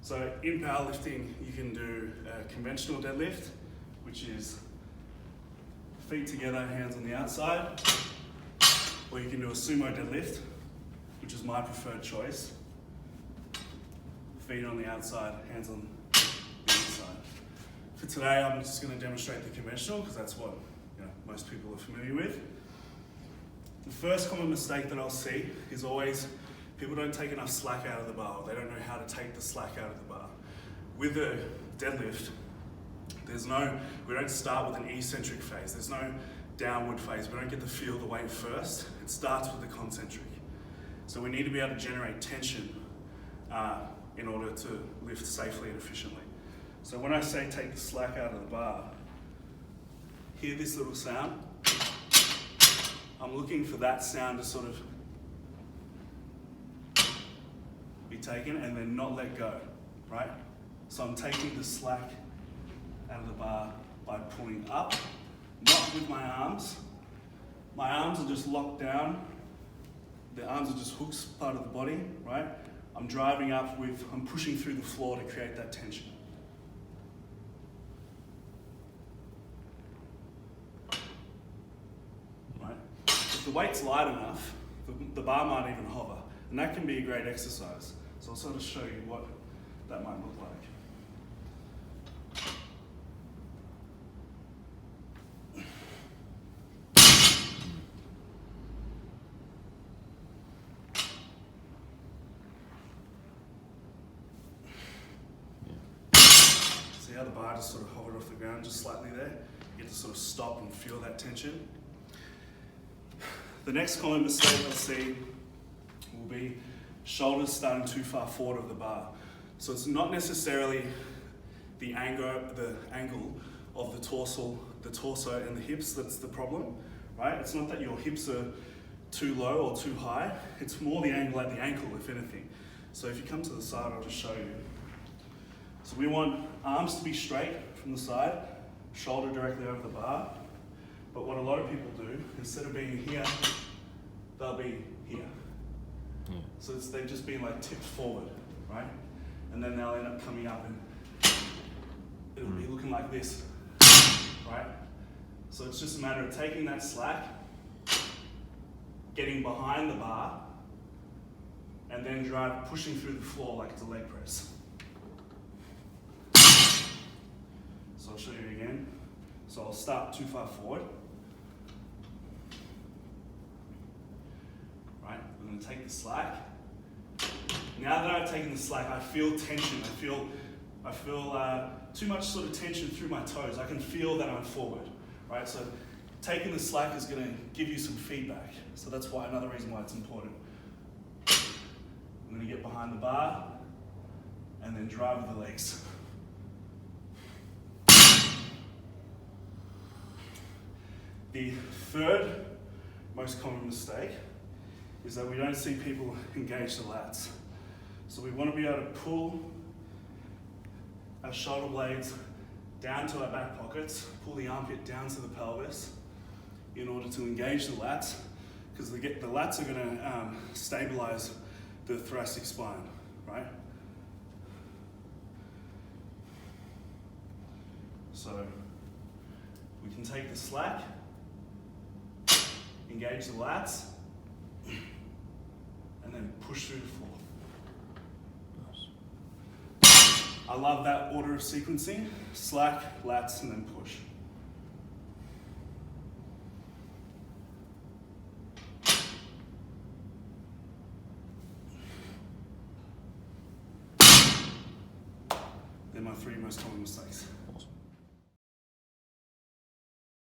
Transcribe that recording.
So in powerlifting, you can do a conventional deadlift, which is feet together, hands on the outside, or you can do a sumo deadlift, which is my preferred choice. Feet on the outside, hands on the inside. For today, I'm just going to demonstrate the conventional because that's what most people are familiar with. The first common mistake that I'll see is always people don't take enough slack out of the bar. They don't know how to take the slack out of the bar. With a deadlift, we don't start with an eccentric phase. There's no downward phase. We don't get to feel the weight first. It starts with the concentric. So we need to be able to generate tension in order to lift safely and efficiently. So when I say take the slack out of the bar, hear this little sound. I'm looking for that sound to sort of be taken and then not let go, right? So I'm taking the slack out of the bar by pulling up, not with my arms. My arms are just locked down. The arms are just hooks, part of the body, right? I'm driving up I'm pushing through the floor to create that tension. Right? If the weight's light enough, the bar might even hover, and that can be a great exercise. So I'll sort of show you what that might look like. See how the bar just sort of hovered off the ground just slightly there? You get to sort of stop and feel that tension. The next common mistake I'll see will be shoulders starting too far forward of the bar. So it's not necessarily the angle of the torso and the hips that's the problem, right? It's not that your hips are too low or too high. It's more the angle at the ankle, if anything. So if you come to the side, I'll just show you. So we want arms to be straight from the side, shoulder directly over the bar. But what a lot of people do, instead of being here, they'll be here. Yeah. So they've just been like tipped forward, right? And then they'll end up coming up and it'll be looking like this, right? So it's just a matter of taking that slack, getting behind the bar, and then pushing through the floor like it's a leg press. So I'll show you again. So I'll start too far forward. Right, I'm going to take the slack. Now that I've taken the slack, I feel tension. I feel too much sort of tension through my toes. I can feel that I'm forward, right? So taking the slack is going to give you some feedback. So that's another reason why it's important. I'm going to get behind the bar and then drive with the legs. The third most common mistake is that we don't see people engage the lats. So we want to be able to pull our shoulder blades down to our back pockets, pull the armpit down to the pelvis in order to engage the lats, because the lats are going to stabilize the thoracic spine, right? So we can take the slack, engage the lats, and then push through the floor. Nice. I love that order of sequencing: slack, lats, and then push. They're my three most common mistakes.